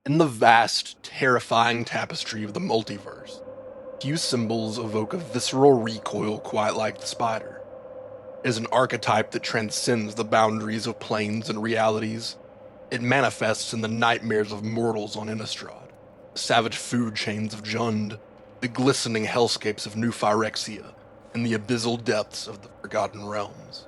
In the vast, terrifying tapestry of the multiverse, few symbols evoke a visceral recoil quite like the spider. It is an archetype that transcends the boundaries of planes and realities. It manifests in the nightmares of mortals on Innistrad, the savage food chains of Jund, the glistening hellscapes of New Phyrexia, and the abyssal depths of the Forgotten Realms.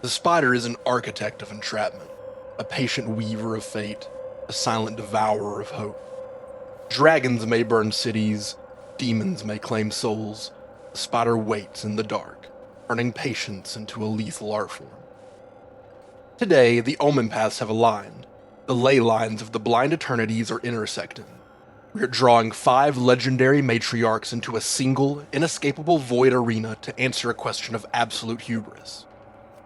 The spider is an architect of entrapment, a patient weaver of fate, a silent devourer of hope. Dragons may burn cities, demons may claim souls. The spider waits in the dark, turning patience into a lethal art form. Today, the omen paths have aligned. The ley lines of the blind eternities are intersecting. We are drawing 5 legendary matriarchs into a single, inescapable void arena to answer a question of absolute hubris.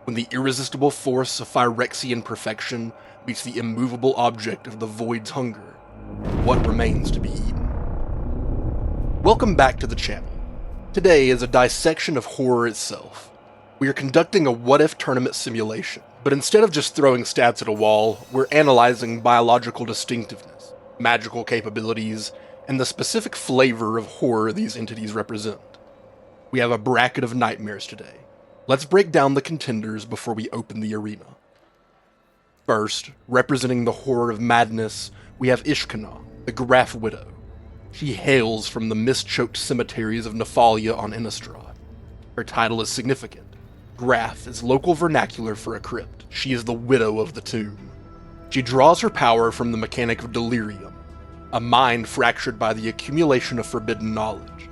When the irresistible force of Phyrexian perfection meets the immovable object of the void's hunger, what remains to be eaten? Welcome back to the channel. Today is a dissection of horror itself. We are conducting a what-if tournament simulation, but instead of just throwing stats at a wall, we're analyzing biological distinctiveness, magical capabilities, and the specific flavor of horror these entities represent. We have a bracket of nightmares today. Let's break down the contenders before we open the arena. First, representing the horror of madness, we have Ishkanah, the Grafwidow. She hails from the mist-choked cemeteries of Nephalia on Innistrad. Her title is significant. Graf is local vernacular for a crypt. She is the widow of the tomb. She draws her power from the mechanic of delirium, a mind fractured by the accumulation of forbidden knowledge.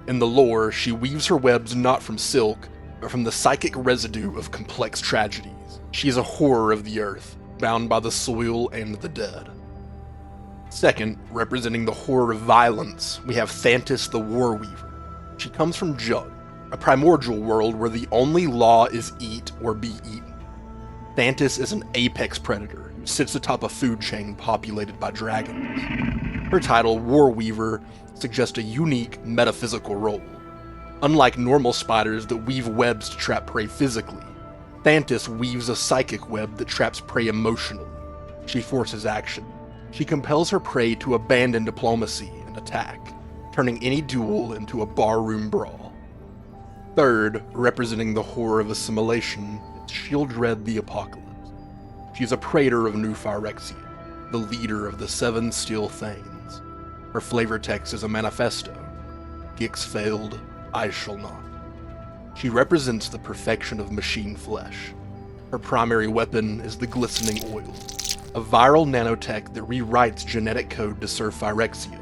In the lore, she weaves her webs not from silk, but from the psychic residue of complex tragedies. She is a horror of the earth, bound by the soil and the dead. Second, representing the horror of violence, we have Thantis the Warweaver. She comes from Jund, a primordial world where the only law is eat or be eaten. Thantis is an apex predator who sits atop a food chain populated by dragons. Her title, Warweaver, suggests a unique metaphysical role. Unlike normal spiders that weave webs to trap prey physically, Thantis weaves a psychic web that traps prey emotionally. She forces action. She compels her prey to abandon diplomacy and attack, turning any duel into a barroom brawl. Third, representing the horror of assimilation, is Sheoldred the Apocalypse. She's a Praetor of New Phyrexia, the leader of the 7 Steel Thanes. Her flavor text is a manifesto. Gix failed, I shall not. She represents the perfection of machine flesh. Her primary weapon is the glistening oil, a viral nanotech that rewrites genetic code to serve Phyrexia.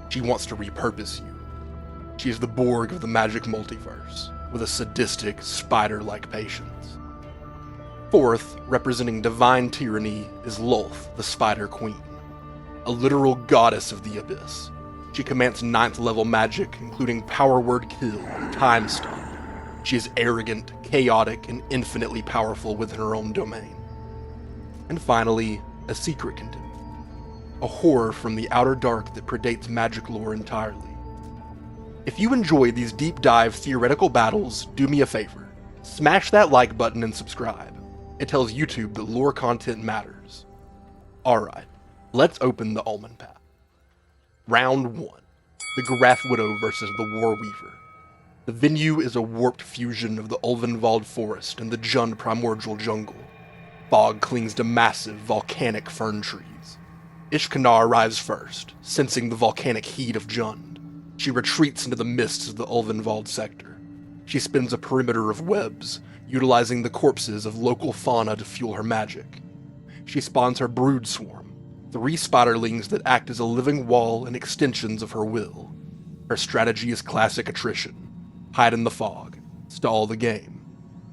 She wants to repurpose you. She is the Borg of the magic multiverse, with a sadistic, spider-like patience. Fourth, representing divine tyranny, is Lolth, the Spider Queen, a literal goddess of the abyss. She commands 9th level magic, including Power Word Kill and Time Stop. She is arrogant, chaotic, and infinitely powerful within her own domain. And finally, a secret contender. A horror from the outer dark that predates magic lore entirely. If you enjoy these deep dive theoretical battles, do me a favor. Smash that like button and subscribe. It tells YouTube that lore content matters. Alright, let's open the Omen Path. Round 1. The Grafwidow versus the Warweaver. The venue is a warped fusion of the Ulvenwald forest and the Jund primordial jungle. Fog clings to massive, volcanic fern trees. Ishkanah arrives first, sensing the volcanic heat of Jund. She retreats into the mists of the Ulvenwald sector. She spins a perimeter of webs, utilizing the corpses of local fauna to fuel her magic. She spawns her brood swarm, 3 spiderlings that act as a living wall and extensions of her will. Her strategy is classic attrition. Hide in the fog, stall the game.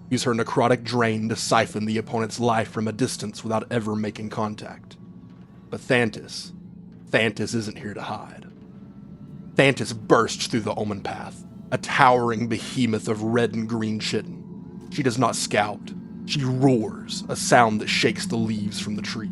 Use her necrotic drain to siphon the opponent's life from a distance without ever making contact. But Thantis isn't here to hide. Thantis bursts through the Omen Path, a towering behemoth of red and green chitin. She does not scout. She roars, a sound that shakes the leaves from the trees.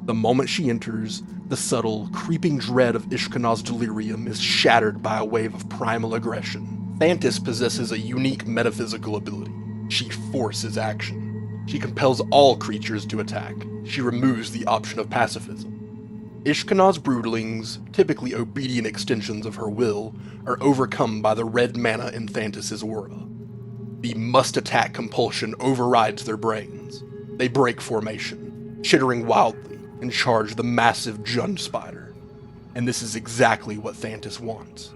The moment she enters, the subtle, creeping dread of Ishkanah's delirium is shattered by a wave of primal aggression. Thantis possesses a unique metaphysical ability. She forces action. She compels all creatures to attack. She removes the option of pacifism. Ishkanah's broodlings, typically obedient extensions of her will, are overcome by the red mana in Thantis' aura. The must-attack compulsion overrides their brains. They break formation, chittering wildly, and charge the massive Jund spider. And this is exactly what Thantis wants.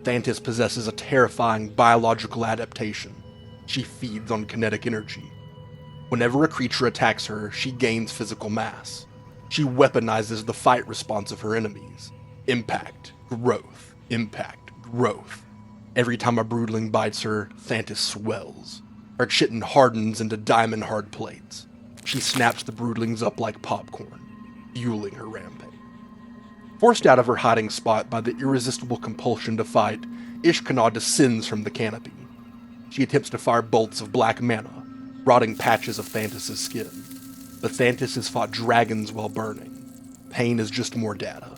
Thantis possesses a terrifying biological adaptation. She feeds on kinetic energy. Whenever a creature attacks her, she gains physical mass. She weaponizes the fight response of her enemies. Impact, growth, impact, growth. Every time a broodling bites her, Thantis swells. Her chitin hardens into diamond-hard plates. She snaps the broodlings up like popcorn, fueling her rampage. Forced out of her hiding spot by the irresistible compulsion to fight, Ishkanah descends from the canopy. She attempts to fire bolts of black mana, rotting patches of Thantis' skin. But Thantis has fought dragons while burning. Pain is just more data.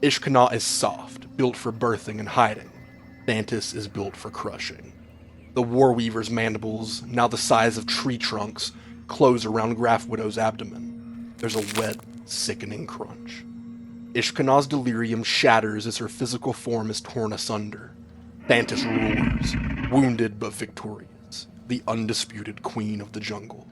Ishkanah is soft, built for birthing and hiding. Thantis is built for crushing. The Warweaver's mandibles, now the size of tree trunks, close around Grafwidow's abdomen. There's a wet, sickening crunch. Ishkanah's delirium shatters as her physical form is torn asunder. Thantis roars, wounded but victorious, the undisputed queen of the jungle.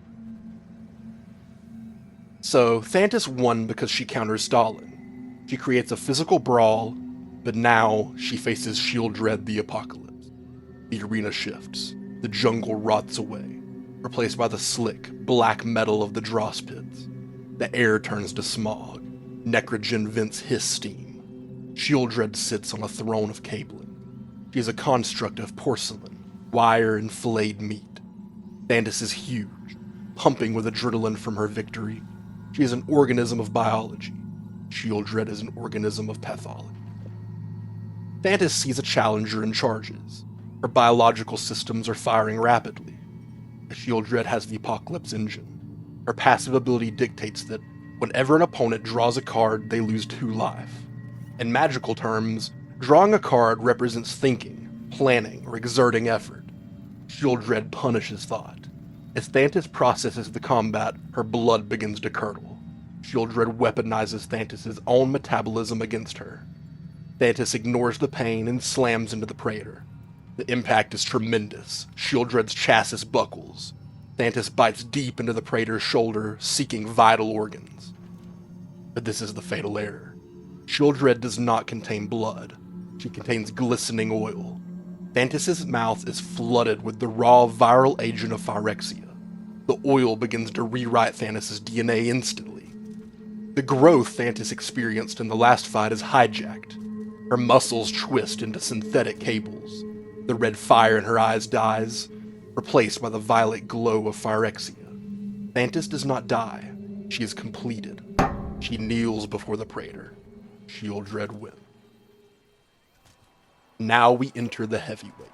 So, Thantis won because she counters Stalin. She creates a physical brawl, but now she faces Sheoldred the Apocalypse. The arena shifts, the jungle rots away, replaced by the slick, black metal of the dross pits. The air turns to smog. Necrogen vents hiss steam. Sheoldred sits on a throne of cabling. She is a construct of porcelain, wire, and filleted meat. Thantis is huge, pumping with adrenaline from her victory. She is an organism of biology. Sheoldred is an organism of pathology. Thantis sees a challenger and charges. Her biological systems are firing rapidly. Sheoldred has the Apocalypse engine. Her passive ability dictates that whenever an opponent draws a card, they lose 2 life. In magical terms, drawing a card represents thinking, planning, or exerting effort. Sheoldred punishes thought. As Thantis processes the combat, her blood begins to curdle. Sheoldred weaponizes Thantis' own metabolism against her. Thantis ignores the pain and slams into the Praetor. The impact is tremendous. Sheoldred's chassis buckles. Thantis bites deep into the Praetor's shoulder, seeking vital organs. But this is the fatal error. Sheoldred does not contain blood. She contains glistening oil. Thantis' mouth is flooded with the raw viral agent of Phyrexia. The oil begins to rewrite Thantis' DNA instantly. The growth Thantis experienced in the last fight is hijacked. Her muscles twist into synthetic cables. The red fire in her eyes dies, replaced by the violet glow of Phyrexia. Thantis does not die. She is completed. She kneels before the Praetor. Sheoldred wins. Now we enter the heavyweight.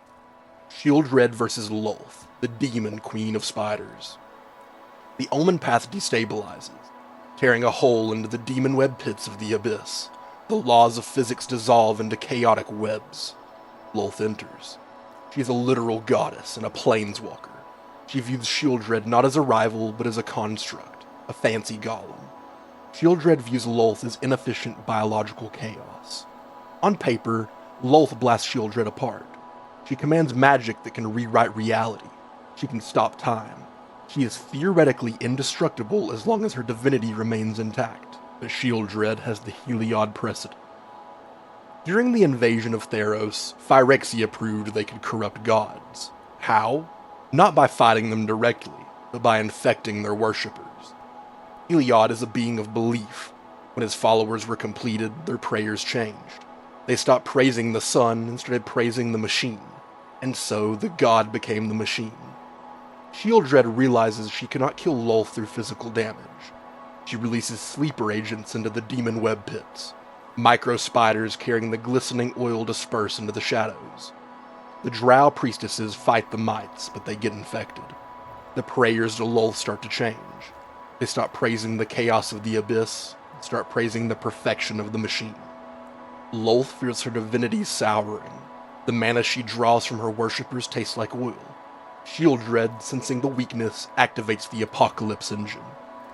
Sheoldred versus Lolth, the demon queen of spiders. The omen path destabilizes, tearing a hole into the demon web pits of the abyss. The laws of physics dissolve into chaotic webs. Lolth enters. She is a literal goddess and a planeswalker. She views Sheoldred not as a rival, but as a construct, a fancy golem. Sheoldred views Lolth as inefficient biological chaos. On paper, Lolth blasts Sheoldred apart. She commands magic that can rewrite reality. She can stop time. She is theoretically indestructible as long as her divinity remains intact, but Sheoldred has the Heliod precedent. During the invasion of Theros, Phyrexia proved they could corrupt gods. How? Not by fighting them directly, but by infecting their worshippers. Heliod is a being of belief. When his followers were completed, their prayers changed. They stopped praising the sun and started praising the machine, and so the god became the machine. Sheoldred realizes she cannot kill Lolth through physical damage. She releases sleeper agents into the demon web pits. Micro spiders carrying the glistening oil disperse into the shadows. The drow priestesses fight the mites, but they get infected. The prayers to Lolth start to change. They stop praising the chaos of the abyss, and start praising the perfection of the machine. Lolth feels her divinity souring. The mana she draws from her worshippers tastes like oil. Sheoldred, sensing the weakness, activates the Apocalypse engine.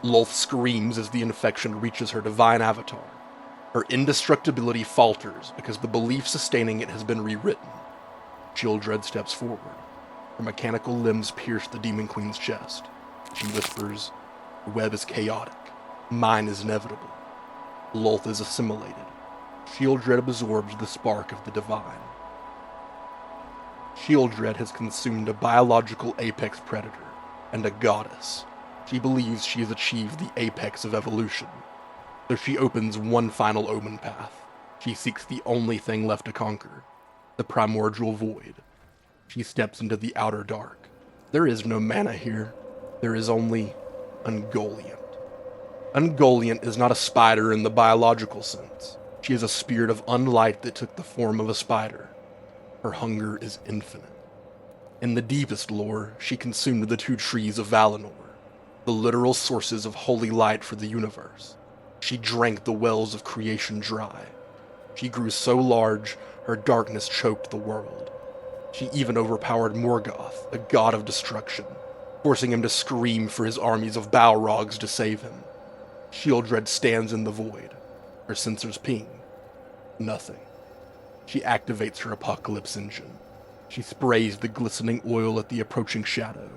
Lolth screams as the infection reaches her divine avatar. Her indestructibility falters because the belief sustaining it has been rewritten. Sheoldred steps forward. Her mechanical limbs pierce the Demon Queen's chest. She whispers, "The web is chaotic. Mine is inevitable." Lolth is assimilated. Sheoldred absorbs the spark of the divine. Sheoldred has consumed a biological apex predator and a goddess. She believes she has achieved the apex of evolution. So she opens one final omen path. She seeks the only thing left to conquer, the primordial void. She steps into the outer dark. There is no mana here. There is only Ungoliant. Ungoliant is not a spider in the biological sense. She is a spirit of unlight that took the form of a spider. Her hunger is infinite. In the deepest lore, she consumed the two trees of Valinor, the literal sources of holy light for the universe. She drank the wells of creation dry. She grew so large, her darkness choked the world. She even overpowered Morgoth, a god of destruction, forcing him to scream for his armies of Balrogs to save him. Sheoldred stands in the void. Her sensors ping. Nothing. She activates her Apocalypse engine. She sprays the glistening oil at the approaching shadow.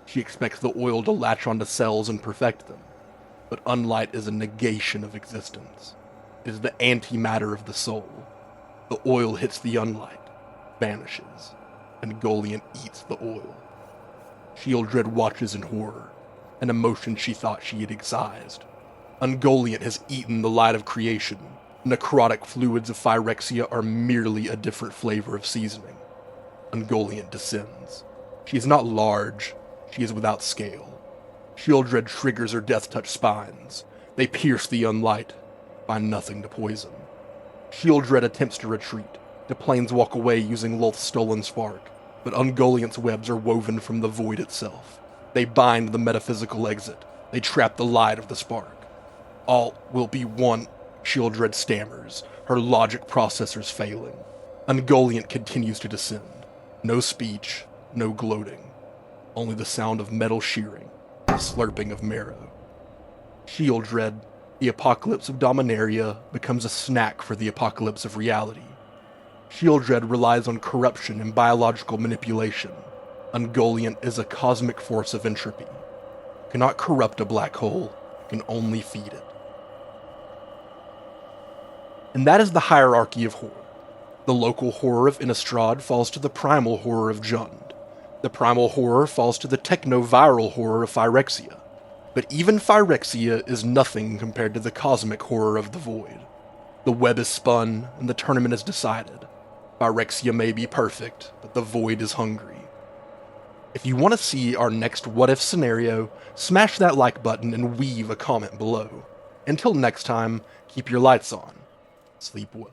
She expects the oil to latch onto cells and perfect them. But unlight is a negation of existence. It is the antimatter of the soul. The oil hits the unlight, vanishes, and Goliant eats the oil. Sheoldred watches in horror, an emotion she thought she had excised. Ungoliant has eaten the light of creation. Necrotic fluids of Phyrexia are merely a different flavor of seasoning. Ungoliant descends. She is not large, she is without scale. Sheoldred triggers her death-touch spines. They pierce the unlight, find nothing to poison. Sheoldred attempts to retreat, to planeswalk away using Lolth's stolen spark, but Ungoliant's webs are woven from the void itself. They bind the metaphysical exit. They trap the light of the spark. All will be one, Sheoldred stammers, her logic processors failing. Ungoliant continues to descend. No speech, no gloating. Only the sound of metal shearing, the slurping of marrow. Sheoldred, the apocalypse of Dominaria, becomes a snack for the apocalypse of reality. Sheoldred relies on corruption and biological manipulation. Ungoliant is a cosmic force of entropy. Cannot corrupt a black hole, can only feed it. And that is the hierarchy of horror. The local horror of Innistrad falls to the primal horror of Jund. The primal horror falls to the techno-viral horror of Phyrexia. But even Phyrexia is nothing compared to the cosmic horror of the Void. The web is spun, and the tournament is decided. Phyrexia may be perfect, but the Void is hungry. If you want to see our next what-if scenario, smash that like button and weave a comment below. Until next time, keep your lights on. Sleep well.